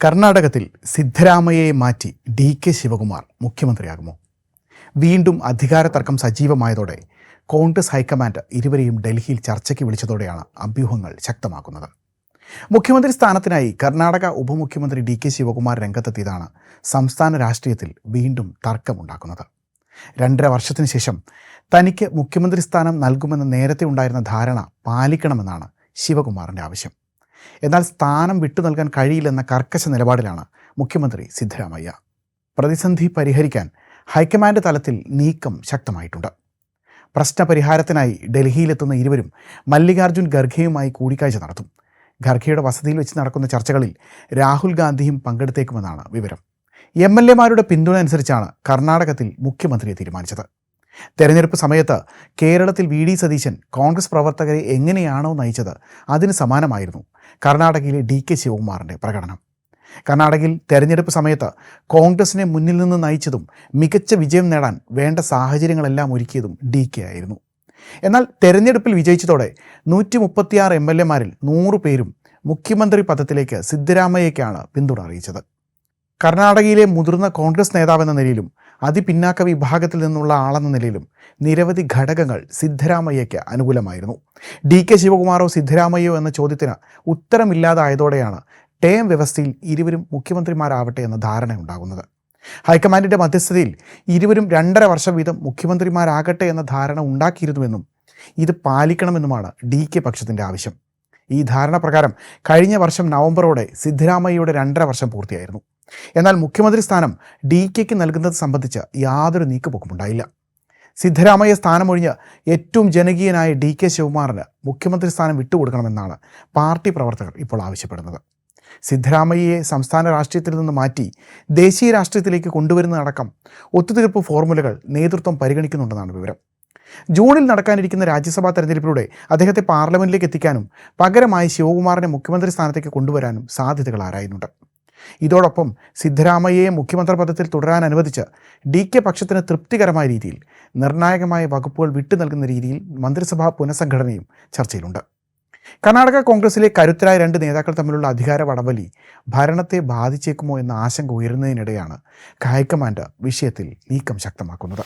കർണാടകത്തിൽ സിദ്ധരാമയ്യയെ മാറ്റി DK ശിവകുമാർ മുഖ്യമന്ത്രിയാകുമോ? വീണ്ടും അധികാര തർക്കം സജീവമായതോടെ കോൺഗ്രസ് ഹൈക്കമാൻഡ് ഇരുവരെയും ഡൽഹിയിൽ ചർച്ചയ്ക്ക് വിളിച്ചതോടെയാണ് അഭ്യൂഹങ്ങൾ ശക്തമാക്കുന്നത്. മുഖ്യമന്ത്രി സ്ഥാനത്തിനായി കർണാടക ഉപമുഖ്യമന്ത്രി DK ശിവകുമാർ രംഗത്തെത്തിയതാണ് സംസ്ഥാന രാഷ്ട്രീയത്തിൽ വീണ്ടും തർക്കമുണ്ടാക്കുന്നത്. 2.5 വർഷത്തിന് ശേഷം തനിക്ക് മുഖ്യമന്ത്രി സ്ഥാനം നൽകുമെന്ന് നേരത്തെ ഉണ്ടായിരുന്ന ധാരണ പാലിക്കണമെന്നാണ് ശിവകുമാറിൻ്റെ ആവശ്യം. എന്നാൽ സ്ഥാനം വിട്ടു നൽകാൻ കഴിയില്ലെന്ന കർക്കശ നിലപാടിലാണ് മുഖ്യമന്ത്രി സിദ്ധരാമയ്യ. പ്രതിസന്ധി പരിഹരിക്കാൻ ഹൈക്കമാൻഡ് തലത്തിൽ നീക്കം ശക്തമായിട്ടുണ്ട്. പ്രശ്നപരിഹാരത്തിനായി ഡൽഹിയിലെത്തുന്ന ഇരുവരും മല്ലികാർജ്ജുൻ ഖർഗെയുമായി കൂടിക്കാഴ്ച നടത്തും. ഖർഗെയുടെ വസതിയിൽ വെച്ച് നടക്കുന്ന ചർച്ചകളിൽ രാഹുൽ ഗാന്ധിയും പങ്കെടുത്തേക്കുമെന്നാണ് വിവരം. MLA-മാരുടെ പിന്തുണ അനുസരിച്ചാണ് കർണാടകത്തിൽ മുഖ്യമന്ത്രിയെ തീരുമാനിച്ചത്. തെരഞ്ഞെടുപ്പ് സമയത്ത് കേരളത്തിൽ VD സതീശൻ കോൺഗ്രസ് പ്രവർത്തകരെ എങ്ങനെയാണോ നയിച്ചത് അതിന് സമാനമായിരുന്നു കർണാടകയിലെ DK ശിവകുമാറിൻ്റെ പ്രകടനം. കർണാടകയിൽ തെരഞ്ഞെടുപ്പ് സമയത്ത് കോൺഗ്രസിനെ മുന്നിൽ നിന്ന് നയിച്ചതും മികച്ച വിജയം നേടാൻ വേണ്ട സാഹചര്യങ്ങളെല്ലാം ഒരുക്കിയതും DK ആയിരുന്നു. എന്നാൽ തെരഞ്ഞെടുപ്പിൽ വിജയിച്ചതോടെ 136 MLA-മാരിൽ 100 പേരും മുഖ്യമന്ത്രി പദത്തിലേക്ക് സിദ്ധരാമയ്യയ്ക്കാണ് പിന്തുണ അറിയിച്ചത്. കർണാടകയിലെ മുതിർന്ന കോൺഗ്രസ് നേതാവെന്ന നിലയിലും അതിപിന്നാക്ക വിഭാഗത്തിൽ നിന്നുള്ള ആളെന്ന നിലയിലും നിരവധി ഘടകങ്ങൾ സിദ്ധരാമയ്യയ്ക്ക് അനുകൂലമായിരുന്നു. DK ശിവകുമാറോ സിദ്ധരാമയ്യോ എന്ന ചോദ്യത്തിന് ഉത്തരമില്ലാതായതോടെയാണ് ടേം വ്യവസ്ഥയിൽ ഇരുവരും മുഖ്യമന്ത്രിമാരാവട്ടെ എന്ന ധാരണയുണ്ടാകുന്നത്. ഹൈക്കമാൻഡിൻ്റെ മധ്യസ്ഥതയിൽ ഇരുവരും 2.5 വർഷം വീതം മുഖ്യമന്ത്രിമാരാകട്ടെ എന്ന ധാരണ ഉണ്ടാക്കിയിരുന്നുവെന്നും ഇത് പാലിക്കണമെന്നുമാണ് DK പക്ഷത്തിൻ്റെ ആവശ്യം. ഈ ധാരണ പ്രകാരം കഴിഞ്ഞ വർഷം നവംബറോടെ സിദ്ധരാമയ്യയുടെ 2.5 വർഷം പൂർത്തിയായിരുന്നു. എന്നാൽ മുഖ്യമന്ത്രി സ്ഥാനം DKക്ക് നൽകുന്നത് സംബന്ധിച്ച് യാതൊരു നീക്കുപോക്കുമുണ്ടായില്ല. സിദ്ധരാമയ്യ സ്ഥാനമൊഴിഞ്ഞ് ഏറ്റവും ജനകീയനായ DK ശിവകുമാറിന് മുഖ്യമന്ത്രി സ്ഥാനം വിട്ടുകൊടുക്കണമെന്നാണ് പാർട്ടി പ്രവർത്തകർ ഇപ്പോൾ ആവശ്യപ്പെടുന്നത്. സിദ്ധരാമയ്യയെ സംസ്ഥാന രാഷ്ട്രീയത്തിൽ നിന്ന് മാറ്റി ദേശീയ രാഷ്ട്രീയത്തിലേക്ക് കൊണ്ടുവരുന്നതടക്കം ഒത്തുതീർപ്പ് ഫോർമുലകൾ നേതൃത്വം പരിഗണിക്കുന്നുണ്ടെന്നാണ് വിവരം. ജൂണിൽ നടക്കാനിരിക്കുന്ന രാജ്യസഭാ തെരഞ്ഞെടുപ്പിലൂടെ അദ്ദേഹത്തെ പാർലമെന്റിലേക്ക് എത്തിക്കാനും പകരമായി ശിവകുമാറിനെ മുഖ്യമന്ത്രി സ്ഥാനത്തേക്ക് കൊണ്ടുവരാനും സാധ്യതകൾ ആരായുന്നുണ്ട്. ഇതോടൊപ്പം സിദ്ധരാമയ്യയെ മുഖ്യമന്ത്രി പദത്തിൽ തുടരാൻ അനുവദിച്ച് DK പക്ഷത്തിന് തൃപ്തികരമായ രീതിയിൽ നിർണായകമായ വകുപ്പുകൾ വിട്ടു നൽകുന്ന രീതിയിൽ മന്ത്രിസഭാ പുനഃസംഘടനയും ചർച്ചയിലുണ്ട്. കർണാടക കോൺഗ്രസിലെ കരുത്തരായ 2 നേതാക്കൾ തമ്മിലുള്ള അധികാര വടംവലി ഭരണത്തെ ബാധിച്ചേക്കുമോ എന്ന ആശങ്ക ഉയരുന്നതിനിടെയാണ് ഹൈക്കമാൻഡ് വിഷയത്തിൽ നീക്കം ശക്തമാക്കുന്നത്.